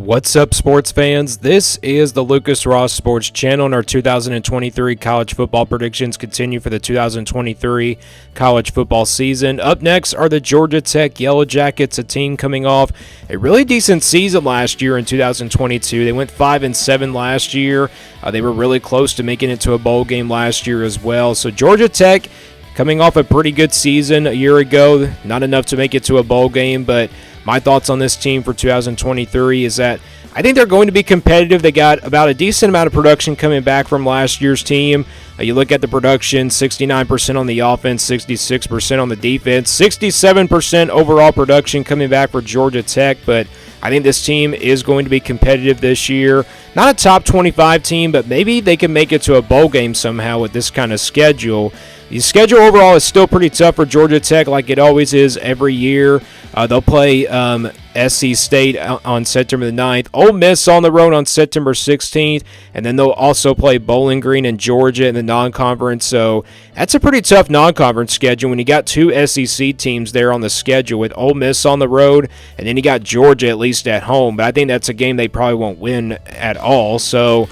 What's up, sports fans? This is the Lucas Ross Sports Channel, and our 2023 college football predictions continue for the 2023 college football season. Up next are the Georgia Tech Yellow Jackets, a team coming off a really decent season last year in 2022. They went 5-7 last year. They were really close to making it to a bowl game last year as well. So Georgia Tech coming off a pretty good season a year ago, not enough to make it to a bowl game, but my thoughts on this team for 2023 is that I think they're going to be competitive. They got about a decent amount of production coming back from last year's team. You look at the production, 69% on the offense, 66% on the defense, 67% overall production coming back for Georgia Tech, but I think this team is going to be competitive this year. Not a top 25 team, but maybe they can make it to a bowl game somehow with this kind of schedule. The schedule overall is still pretty tough for Georgia Tech, like it always is every year. They'll play SC State on September the 9th, Ole Miss on the road on September 16th, and then they'll also play Bowling Green and Georgia in the non-conference. So that's a pretty tough non-conference schedule when you got two SEC teams there on the schedule with Ole Miss on the road, and then you got Georgia at least at home. But I think that's a game they probably won't win at all. So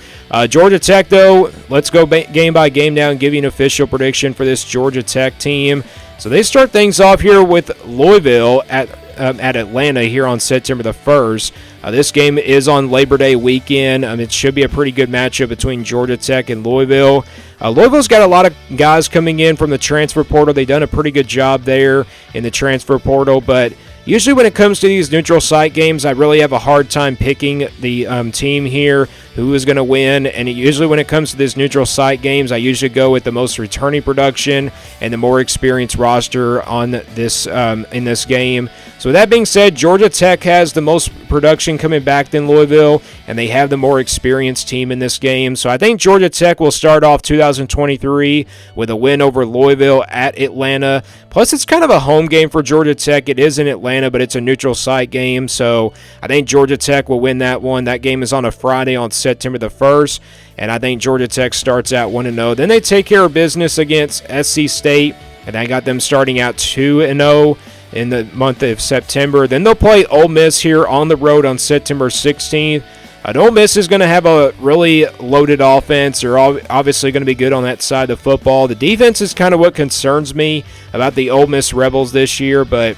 Georgia Tech, though, let's go game by game now and give you an official prediction for this Georgia Tech team. So they start things off here with Louisville at Atlanta here on September the 1st. This game is on Labor Day weekend. It should be a pretty good matchup between Georgia Tech and Louisville. Louisville's got a lot of guys coming in from the transfer portal. They've done a pretty good job there in the transfer portal, but usually when it comes to these neutral site games, I really have a hard time picking the team here, who is going to win. And usually when it comes to these neutral site games, I usually go with the most returning production and the more experienced roster on this in this game. So with that being said, Georgia Tech has the most production coming back than Louisville, and they have the more experienced team in this game. So I think Georgia Tech will start off 2023 with a win over Louisville at Atlanta. Plus, it's kind of a home game for Georgia Tech. It is in Atlanta, but it's a neutral site game. So I think Georgia Tech will win that one. That game is on a Friday on September the 1st, and I think Georgia Tech starts out 1-0. Then they take care of business against SC State, and I got them starting out 2-0 in the month of September. Then they'll play Ole Miss here on the road on September 16th. Ole Miss is going to have a really loaded offense. They're obviously going to be good on that side of the football. The defense is kind of what concerns me about the Ole Miss Rebels this year, but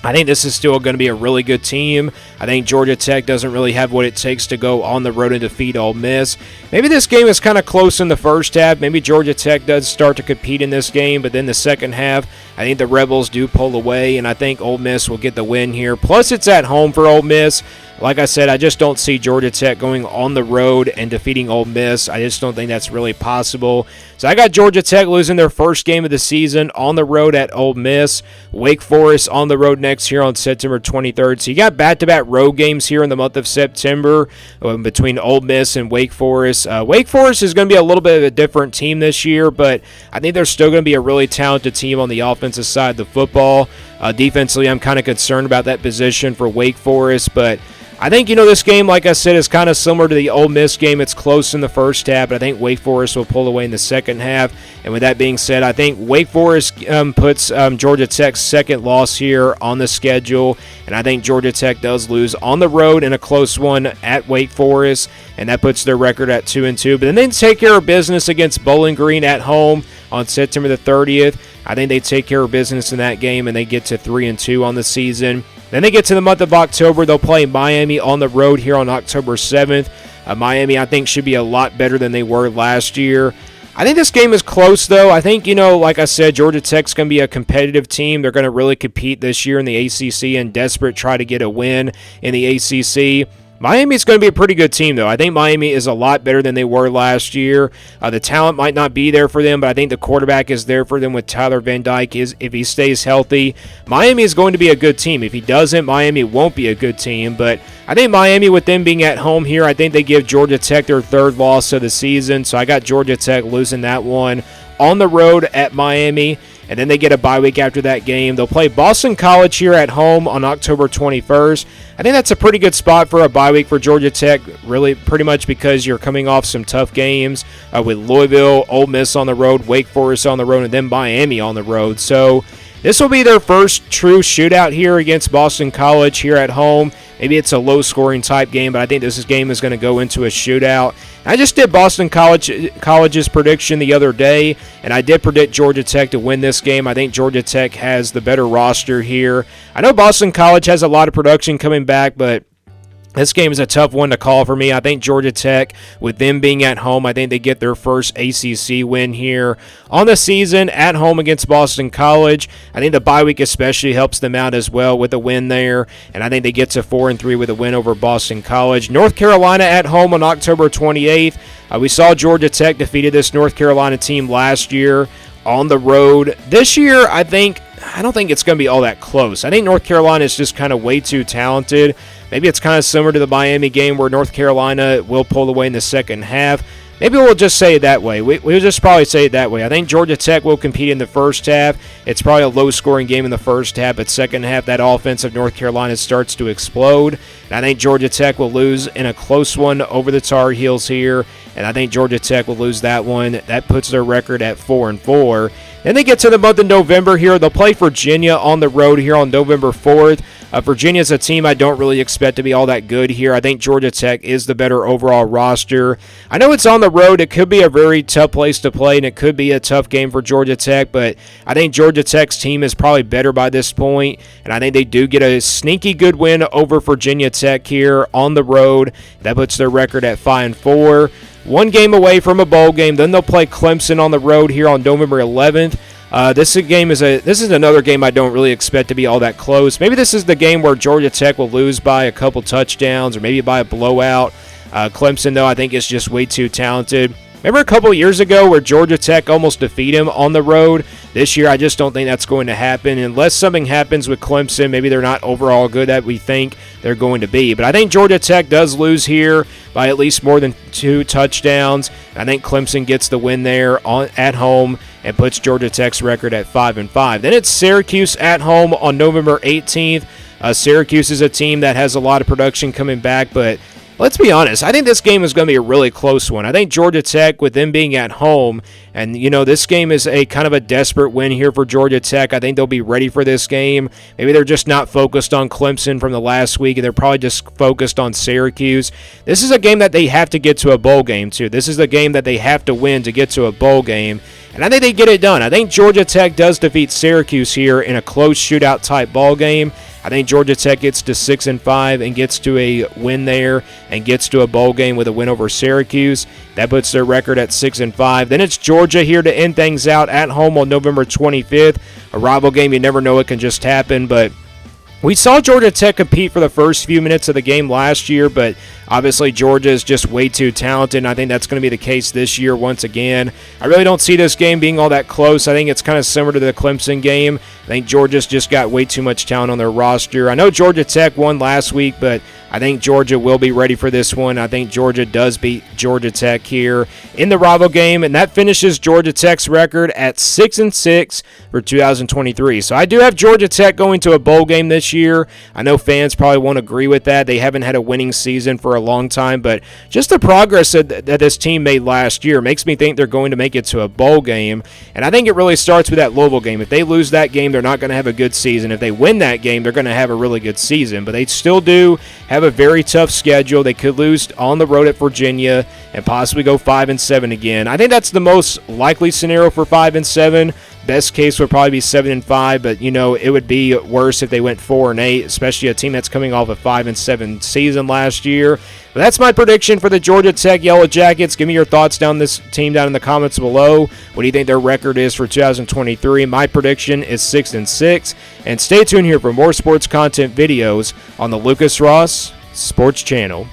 I think this is still going to be a really good team. I think Georgia Tech doesn't really have what it takes to go on the road and defeat Ole Miss. Maybe this game is kind of close in the first half. Maybe Georgia Tech does start to compete in this game, but then the second half, I think the Rebels do pull away, and I think Ole Miss will get the win here. Plus, it's at home for Ole Miss. Like I said, I just don't see Georgia Tech going on the road and defeating Ole Miss. I just don't think that's really possible. So I got Georgia Tech losing their first game of the season on the road at Ole Miss. Wake Forest on the road next year on September 23rd. So you got back-to-back road games here in the month of September between Ole Miss and Wake Forest. Wake Forest is going to be a little bit of a different team this year, but I think they're still going to be a really talented team on the offensive side of the football. Defensively, I'm kind of concerned about that position for Wake Forest, but I think, this game, like I said, is kind of similar to the Ole Miss game. It's close in the first half, but I think Wake Forest will pull away in the second half. And with that being said, I think Wake Forest puts Georgia Tech's second loss here on the schedule, and I think Georgia Tech does lose on the road in a close one at Wake Forest, and that puts their record at 2-2. But then they take care of business against Bowling Green at home on September the 30th. I think they take care of business in that game, and they get to 3-2 on the season. Then they get to the month of October. They'll play Miami on the road here on October 7th. Miami, I think, should be a lot better than they were last year. I think this game is close, though. I think, like I said, Georgia Tech's going to be a competitive team. They're going to really compete this year in the ACC and desperate try to get a win in the ACC. Miami's going to be a pretty good team, though. I think Miami is a lot better than they were last year. The talent might not be there for them, but I think the quarterback is there for them with Tyler Van Dyke if he stays healthy. Miami is going to be a good team. If he doesn't, Miami won't be a good team. But I think Miami, with them being at home here, I think they give Georgia Tech their third loss of the season. So I got Georgia Tech losing that one on the road at Miami. And then they get a bye week after that game. They'll play Boston College here at home on October 21st. I think that's a pretty good spot for a bye week for Georgia Tech, really pretty much because you're coming off some tough games with Louisville, Ole Miss on the road, Wake Forest on the road, and then Miami on the road. So this will be their first true shootout here against Boston College here at home. Maybe it's a low-scoring type game, but I think this game is going to go into a shootout. I just did Boston College's prediction the other day, and I did predict Georgia Tech to win this game. I think Georgia Tech has the better roster here. I know Boston College has a lot of production coming back, but this game is a tough one to call for me. I think Georgia Tech, with them being at home, I think they get their first ACC win here on the season at home against Boston College. I think the bye week especially helps them out as well with a win there, and I think they get to 4-3 with a win over Boston College. North Carolina at home on October 28th. We saw Georgia Tech defeated this North Carolina team last year on the road. This year, I don't think it's going to be all that close. I think North Carolina is just kind of way too talented. Maybe it's kind of similar to the Miami game where North Carolina will pull away in the second half. Maybe we'll just say it that way. We'll just probably say it that way. I think Georgia Tech will compete in the first half. It's probably a low-scoring game in the first half, but second half, that offense of North Carolina starts to explode. And I think Georgia Tech will lose in a close one over the Tar Heels here, and I think Georgia Tech will lose that one. That puts their record at 4-4. Then they get to the month of November here. They'll play Virginia on the road here on November 4th. Virginia's a team I don't really expect to be all that good here. I think Georgia Tech is the better overall roster. I know it's on the road. It could be a very tough place to play, and it could be a tough game for Georgia Tech, but I think Georgia Tech's team is probably better by this point, and I think they do get a sneaky good win over Virginia Tech here on the road. That puts their record at 5-4. One game away from a bowl game. Then they'll play Clemson on the road here on November 11th. This is another game I don't really expect to be all that close. Maybe this is the game where Georgia Tech will lose by a couple touchdowns or maybe by a blowout. Clemson, though, I think is just way too talented. Remember a couple years ago where Georgia Tech almost defeated them on the road? This year, I just don't think that's going to happen. Unless something happens with Clemson, maybe they're not overall good that we think they're going to be. But I think Georgia Tech does lose here by at least more than 2 touchdowns. I think Clemson gets the win there at home and puts Georgia Tech's record at 5-5. Then it's Syracuse at home on November 18th. Syracuse is a team that has a lot of production coming back, but let's be honest, I think this game is going to be a really close one. I think Georgia Tech, with them being at home, and, this game is a kind of a desperate win here for Georgia Tech. I think they'll be ready for this game. Maybe they're just not focused on Clemson from the last week, and they're probably just focused on Syracuse. This is a game that they have to get to a bowl game, too. This is the game that they have to win to get to a bowl game, and I think they get it done. I think Georgia Tech does defeat Syracuse here in a close shootout-type ball game. I think Georgia Tech gets to 6-5 and gets to a win there and gets to a bowl game with a win over Syracuse. That puts their record at 6-5. Then it's Georgia here to end things out at home on November 25th. A rival game, you never know, it can just happen, but we saw Georgia Tech compete for the first few minutes of the game last year, but obviously Georgia is just way too talented, and I think that's going to be the case this year once again. I really don't see this game being all that close. I think it's kind of similar to the Clemson game. I think Georgia's just got way too much talent on their roster. I know Georgia Tech won last week, but I think Georgia will be ready for this one. I think Georgia does beat Georgia Tech here in the rival game, and that finishes Georgia Tech's record at 6-6 for 2023. So I do have Georgia Tech going to a bowl game this year. I know fans probably won't agree with that. They haven't had a winning season for a long time, but just the progress that this team made last year makes me think they're going to make it to a bowl game, and I think it really starts with that Louisville game. If they lose that game, they're not going to have a good season. If they win that game, they're going to have a really good season, but they still do have a very tough schedule. They could lose on the road at Virginia and possibly go 5-7 again. I think that's the most likely scenario for 5-7. Best case would probably be 7-5, but it would be worse if they went 4-8, especially a team that's coming off a 5-7 season last year. But that's my prediction for the Georgia Tech Yellow Jackets. Give me your thoughts down this team down in the comments below. What do you think their record is for 2023? My prediction is 6-6. And stay tuned here for more sports content videos on the Lucas Ross Sports Channel.